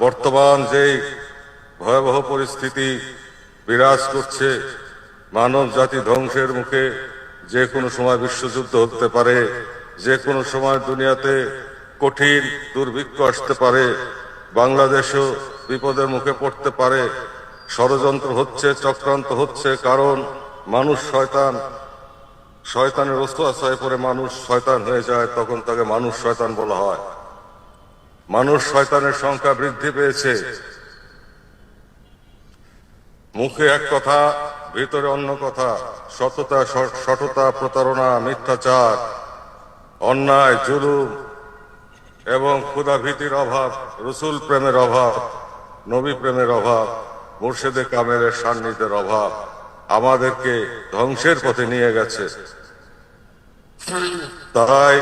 বর্তমান যেই ভয়াবহ পরিস্থিতি বিরাজ করছে, মানব জাতি ধ্বংসের মুখে, যে কোনো সময় বিশ্বযুদ্ধ হতে পারে, যে কোনো সময় দুনিয়াতে কঠিন দুর্ভিক্ষ আসতে পারে, বাংলাদেশও বিপদের মুখে পড়তে পারে। ষড়যন্ত্র হচ্ছে, চক্রান্ত হচ্ছে, কারণ মানুষ শয়তানের অস্ত্র পরে মানুষ শয়তান হয়ে যায়, তখন তাকে মানুষ শয়তান বলা হয়। মানুষ শয়তানের সংখ্যা বৃদ্ধি পেয়েছে। মুখে এক কথা, ভিতরে অন্য কথা, সততা, প্রতারণা, মিথ্যাচার, অন্যায়, জুলুম এবং ক্ষুধা ভীতির অভাব, রসুল প্রেমের অভাব, নবী প্রেমের অভাব, মুর্শিদে কামেলের সান্নিধ্যের অভাব আমাদেরকে ধ্বংসের পথে নিয়ে গেছে। তাই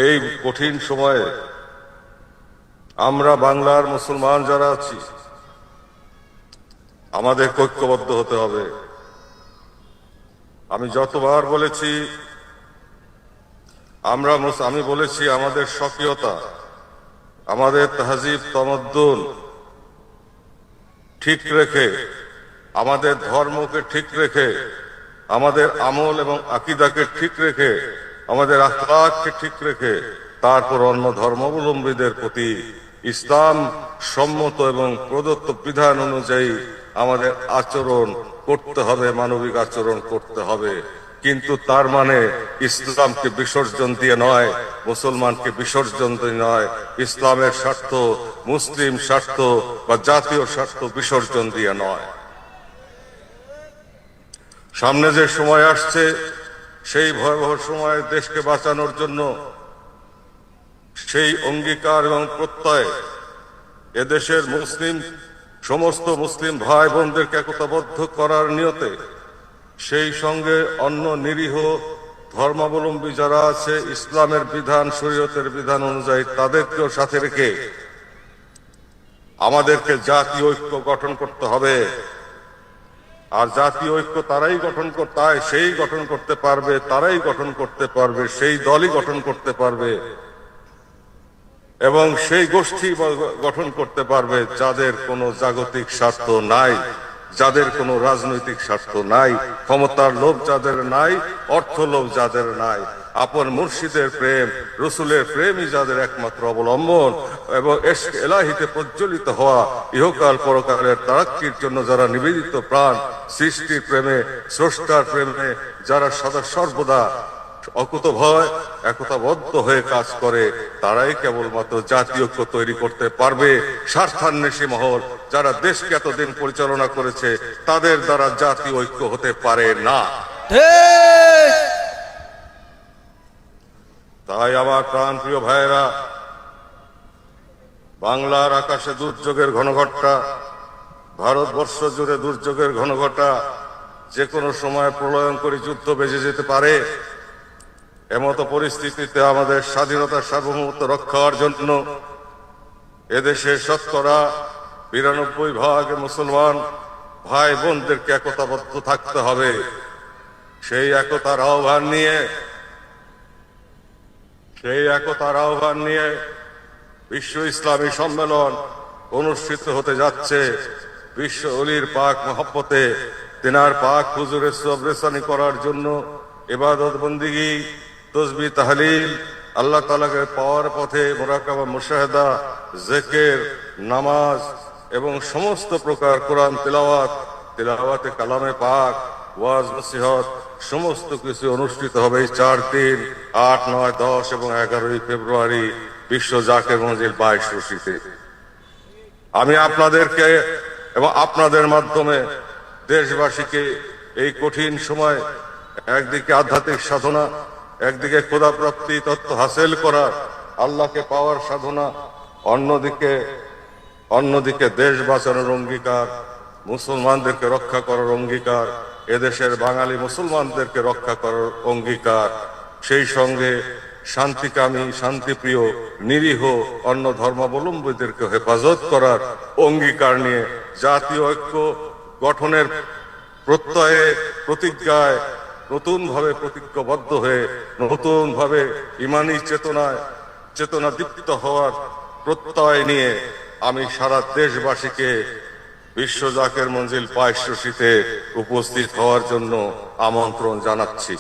এই কঠিন সময়ে আমরা বাংলার মুসলমান যারা আছি, আমাদের ঐক্যবদ্ধ হতে হবে। আমি যতবার বলেছি, আমি বলেছি আমাদের স্বকীয়তা, আমাদের তাহজিব তমদ্দুন ঠিক রেখে, আমাদের ধর্মকে ঠিক রেখে, আমাদের আমল এবং আকীদাকে ঠিক রেখে, আমাদের আখলাককে ঠিক রেখে, তারপর অন্য ধর্মাবলম্বীদের প্রতি ইসলাম সম্মত এবং প্রদত্ত বিধান অনুযায়ী আমাদের আচরণ করতে হবে, মানবিক আচরণ করতে হবে। কিন্তু তার মানে ইসলামকে বিসর্জন দিয়ে নয়, মুসলমানকে বিসর্জন দিয়ে নয়, ইসলামের স্বার্থ, মুসলিম স্বার্থ বা জাতীয় স্বার্থ বিসর্জন দিয়ে নয়। সামনে যে সময় আসছে, সেই ভয়াবহ সময়ে দেশকে বাঁচানোর জন্য সেই অঙ্গীকার এবং প্রত্যয় এদেশের সমস্ত মুসলিম ভাই বোনদেরকে একতাবদ্ধ করার নিয়তে, সেই সঙ্গে অন্য নিরীহ ধর্মাবলম্বী যারা আছে, ইসলামের বিধান, শরীয়তের বিধান অনুযায়ী তাদেরকেও সাথে রেখে আমাদেরকে জাতীয় ঐক্য গঠন করতে হবে। আর জাতীয় ঐক্য তারাই গঠন করতে পারবে, সেই দলই গঠন করতে পারবে এবং সেই গোষ্ঠী গঠন করতে পারবে যাদের কোনো জাগতিক স্বার্থ নাই, যাদের কোনো রাজনৈতিক স্বার্থ নাই, ক্ষমতার লোভ যাদের নাই, অর্থ লোভ যাদের নাই, আপন মুর্শিদের প্রেম, রসুলের প্রেমই যাদের একমাত্র অবলম্বন এবং ইশক ইলাহিতে প্রজ্বলিত হওয়া, ইহকাল পরকালের তারাক্কির জন্য যারা নিবেদিত প্রাণ, সৃষ্টির প্রেমে, স্রষ্টার প্রেমে যারা সদা সর্বদা অকুতভয় একতাবদ্ধ হয়ে কাজ করে, তারাই কেবলমাত্র জাতীয় ঐক্য তৈরি করতে পারবে। স্বার্থান্বেষী মহল যারা দেশকে এতদিন পরিচালনা করেছে, তাদের দ্বারা জাতীয় ঐক্য হতে পারে না। তাই আমার প্রাণপ্রিয় ভাইয়েরা, বাংলার আকাশে দুর্যোগের ঘনঘটা, ভারতবর্ষ জুড়ে দুর্যোগের ঘনঘটা, যে কোনো সময় প্রলয়ঙ্করী যুদ্ধ বেজে যেতে পারে। এমতো পরিস্থিতিতে আমাদের স্বাধীনতা সার্বভৌমত্ব রক্ষার জন্য এদেশে 92% মুসলমান ভাই বোনদেরকে একতাবদ্ধ থাকতে হবে। সেই একতার আহ্বান নিয়ে বিশ্ব ইসলামী সম্মেলন অনুষ্ঠিত হতে যাচ্ছে। বিশ্ব অলির পাক মহব্বতে তিনার পাক হুজুরের সবরেসানি করার জন্য ইবাদত বন্দিগি, তসবিহ, তাহলিল, আল্লাহ তাআলাকে পাওয়ার পথে মুরাকাবা, মুশাহাদা, জিকির, নামাজ এবং সমস্ত প্রকার কোরআন তিলাওয়াতে কালামে পাক, ওয়াজ, নসিহত সমস্ত কিছু অনুষ্ঠিত হবে 4 দিন, 8, 9, 10 এবং 11 ফেব্রুয়ারি বিশ্ব জাকের মঞ্জিল 22 রশিতে। আমি আপনাদেরকে এবং আপনাদের মাধ্যমে দেশবাসীকে এই কঠিন সময় একদিকে আধ্যাত্মিক সাধনা, একদিকে খোদাপ্রাপ্তি তত্ত্ব হাসিল করার, আল্লাহকে পাওয়ার সাধনা, অন্যদিকে দেশ বাঁচানোর অঙ্গীকার, মুসলমানদেরকে রক্ষা করার অঙ্গীকার, এদেশের বাঙালি মুসলমানদেরকে রক্ষা করার অঙ্গীকার, সেই সঙ্গে শান্তিকামী, শান্তিপ্রিয়, নিরীহ অন্য ধর্মাবলম্বীদেরকে হেফাজত করার অঙ্গীকার নিয়ে জাতীয় ঐক্য গঠনের প্রত্যয়ে, প্রতিজ্ঞায় নতুনভাবে প্রতিজ্ঞাবদ্ধ হয়ে, নতুনভাবে ইমানি চেতনা দীপ্ত হওয়ার প্রত্যয় নিয়ে আমি সারা দেশবাসীকে বিশ্ব জাকের মঞ্জিল 2200 উপস্থিত হওয়ার জন্য আমন্ত্রণ জানাচ্ছি।